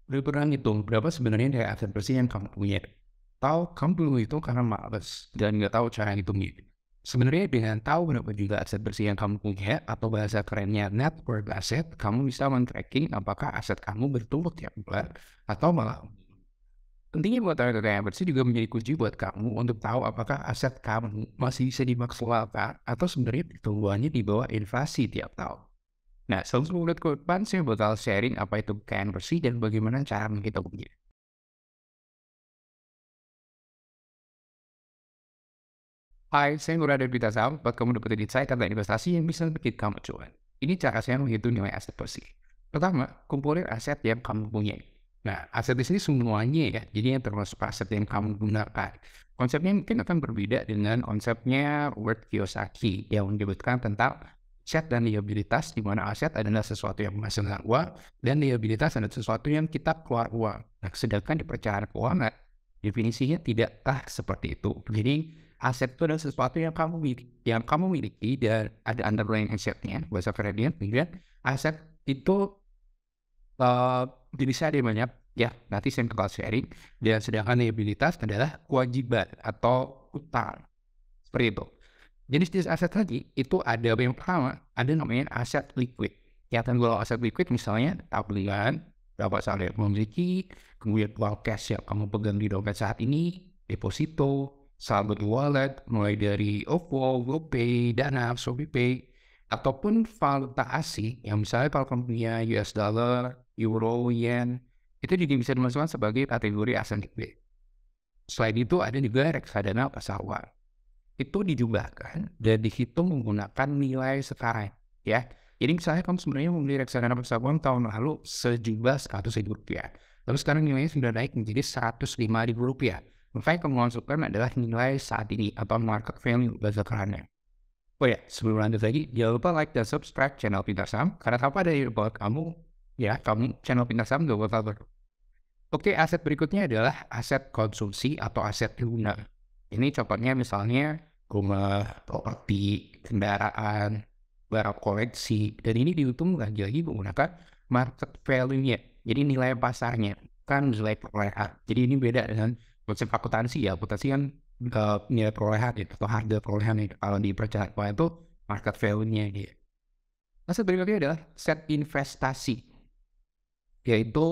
Udah pernah ngitung berapa sebenarnya dari aset bersih yang kamu punya? Atau kamu belum hitung karena males dan nggak tahu cara ngitungnya? Sebenarnya dengan tahu berapa juga aset bersih yang kamu punya atau bahasa kerennya net worth asset, kamu bisa men-tracking apakah aset kamu bertumbuh tiap bulan atau malah pentingnya buat tahu kekayaan bersih juga menjadi kunci buat kamu untuk tahu apakah aset kamu masih bisa dimaksimalkan atau sebenarnya pertumbuhannya di bawah inflasi tiap tahun. Nah, sebelum menit ke depan, saya bakal sharing apa itu kekayaan bersih dan bagaimana cara menghitungnya. Hai, saya Nur Adel Sam, buat kamu dapetin insight tentang investasi yang bisa bikin kamu cuan. Ini cara saya menghitung nilai aset bersih. Pertama, kumpulin aset yang kamu punya. Nah, aset di sini semuanya ya, jadi yang termasuk aset yang kamu gunakan. Konsepnya mungkin akan berbeda dengan konsepnya Robert Kiyosaki yang menyebutkan tentang aset dan liabilitas, di mana aset adalah sesuatu yang menghasilkan uang, dan liabilitas adalah sesuatu yang kita keluar uang. Nah, sedangkan di perencanaan keuangan, definisinya tidaklah seperti itu. Jadi, aset itu adalah sesuatu yang kamu miliki dan ada underlying assetnya, bahasa kerennya, kemudian aset itu uh, jenisnya ada banyak, ya nanti saya bakal sharing, dan sedangkan liabilitas adalah kewajiban atau utang, seperti itu. Jenis-jenis aset tadi, itu ada yang pertama, ada namanya aset liquid. Ya kan kalau aset liquid misalnya tabungan, berapa saat yang memiliki, kemudian uang cash yang kamu pegang di dompet saat ini, deposito, saldo di wallet, mulai dari OVO, GoPay, Dana, ShopeePay, ataupun valuta asing, yang misalnya kalau kamu punya US dollar, euro, yen, itu juga bisa dimasukkan sebagai kategori aset liquid. Selain itu ada juga reksadana pasar uang, itu dijumlahkan dan dihitung menggunakan nilai sekarang, ya. Jadi misalnya kamu sebenarnya membeli reksadana persatuan tahun lalu sejumlah Rp100.000, lalu sekarang nilainya sudah naik menjadi Rp105.000. Maka yang kamu masukkan adalah nilai saat ini atau market value bahasa kerennya. Oh ya, sebelum lanjut lagi, jangan lupa like dan subscribe channel Pintar Saham, karena tanpa dari buat kamu, ya, channel Pintar Saham gak bakal Oke, aset berikutnya adalah aset konsumsi atau aset guna. Ini contohnya misalnya rumah, properti, kendaraan, barang koleksi, dan ini dihitung lagi-lagi menggunakan market value-nya. Jadi nilai pasarnya, kan nilai perolehan. Jadi ini beda dengan konsep akuntansi ya. Akuntansi kan nilai perolehan itu atau harga perolehan itu. Kalau di perencanaan keuangan itu market value-nya gitu. Aset berikutnya adalah aset investasi, yaitu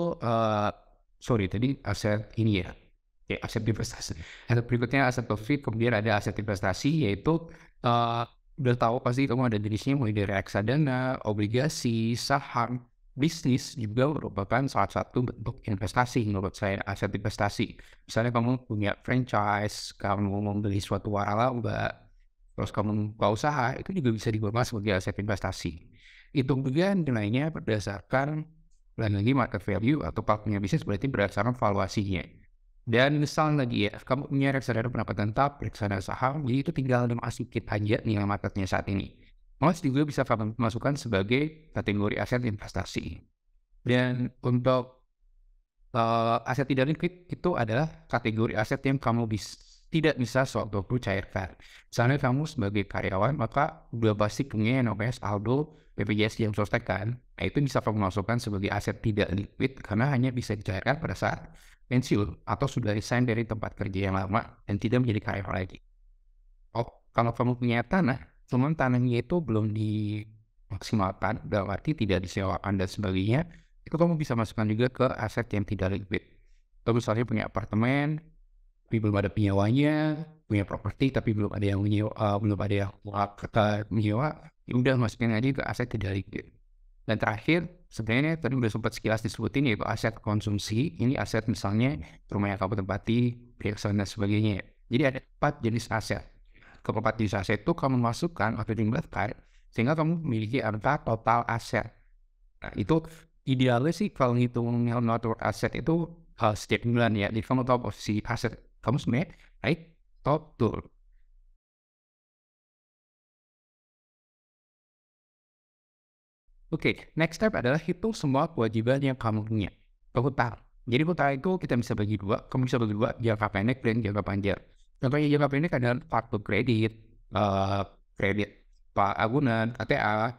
tadi aset ini ya, aset investasi. Aset berikutnya aset profit, kemudian ada aset investasi, yaitu uh, udah tahu pasti kamu ada jenisnya mulai dari reksadana, obligasi, saham, bisnis juga merupakan salah satu bentuk investasi menurut saya, aset investasi. Misalnya kamu punya franchise, kamu membeli suatu waralaba, terus kamu buka usaha, itu juga bisa digunakan sebagai aset investasi. Itu juga nilainya berdasarkan, dan lagi market value atau kalau punya bisnis berarti berdasarkan valuasinya. Dan misal lagi ya, kamu punya reksadana pendapatan tetap, reksadana saham, jadi itu tinggal dimasukin aja nilai marketnya saat ini. Mas juga bisa kamu masukkan sebagai kategori aset investasi. Dan untuk aset tidak liquid itu adalah kategori aset yang kamu tidak bisa sewaktu-waktu cairkan. Misalnya kamu sebagai karyawan, maka udah pasti punya yang namanya saldo BPJS yang selesai kan. Nah, itu bisa kamu masukkan sebagai aset tidak liquid karena hanya bisa dicairkan pada saat pensiun atau sudah resign dari tempat kerja yang lama dan tidak menjadi karyawan lagi. Oh, kalau kamu punya tanah, cuman tanahnya itu belum dimaksimalkan, dalam arti tidak disewakan dan sebagainya, itu kamu bisa masukkan juga ke aset yang tidak liquid. Atau misalnya punya apartemen, tapi belum ada penyewanya, punya properti tapi belum ada yang menyewa, belum ada yang menyewa, ya udah masukin aja ke aset tidak liquid. Dan terakhir, sebenarnya tadi udah sempat sekilas disebutin yaitu aset konsumsi. Ini aset misalnya rumah yang kamu tempati, perhiasan dan sebagainya. Jadi ada 4 jenis aset. Keempat jenis aset itu kamu masukkan atau jumlahkan sehingga kamu memiliki angka total aset. Nah, itu idealnya sih kalau ngitung total aset itu setiap bulan ya. Jadi kamu tahu posisi aset kamu sebenarnya naik atau turun. Oke, next step adalah hitung semua kewajiban yang kamu punya. Hutang. Jadi hutang itu kita bisa bagi dua. Kamu bisa bagi dua, jangka pendek dan jangka panjang. Contohnya jangka pendek adalah kartu kredit, kredit Pak Agunan, KTA,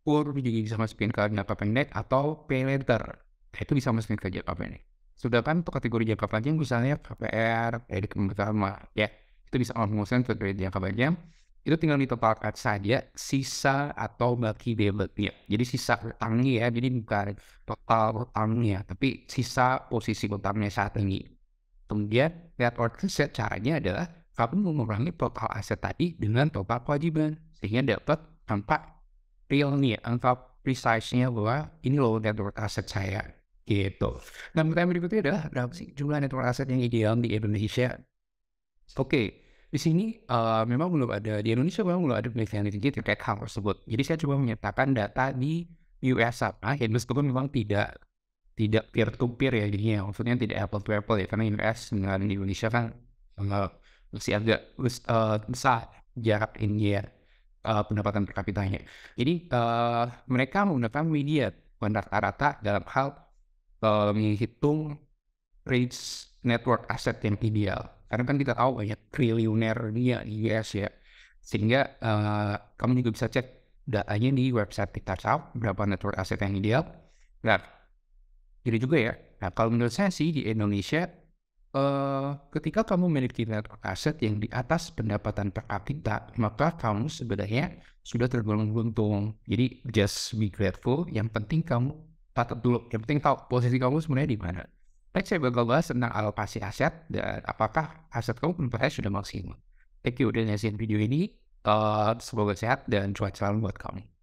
kur juga bisa masukin ke jangka pendek atau pay later. Nah, itu bisa masukin ke jangka pendek. Sedangkan untuk kategori jangka panjang misalnya KPR, kredit pertama, ya, itu bisa kamu masukin ke kredit jangka panjang, itu tinggal ditotalkan saja sisa atau baki debitnya. Jadi sisa utangnya ya, jadi bukan total utangnya, tapi sisa posisi utangnya saat ini. Kemudian net worth asset caranya adalah kamu mengurangi total aset tadi dengan total kewajiban, sehingga dapat angka realnya, angka precise-nya bahwa ini loh net worth asset saya, gitu. Nah, pertanyaan berikutnya adalah berapa sih jumlah net worth asset yang ideal di Indonesia? Oke, di sini, memang belum ada di Indonesia memang belum ada penelitian tinggi terkait hal tersebut. Jadi saya coba menyertakan data di US sana, ya meskipun memang tidak peer to peer ya jadinya, maksudnya tidak apple to apple ya, karena US dengan Indonesia kan, masih agak besar jarak ini ya, pendapatan per kapitanya. Jadi, mereka menggunakan median, bukan rata-rata dalam hal, menghitung range network asset yang ideal. Karena kan kita tahu banyak triliuner dunia di US ya. Sehingga, kamu juga bisa cek datanya di website TikTok berapa network asset yang ideal. Nah, ini juga ya. Nah, kalau menurut saya sih di Indonesia, ketika kamu memiliki network aset yang di atas pendapatan per kapita, maka kamu sebenarnya sudah tergolong beruntung. Jadi just be grateful, yang penting kamu catat dulu, yang penting tahu posisi kamu sebenarnya di mana. Next saya bakal bahas tentang alokasi aset dan apakah aset kamu menurut sudah maksimal. Thank you udah nyaksiin video ini, semoga sehat dan cuaca selalu buat kamu.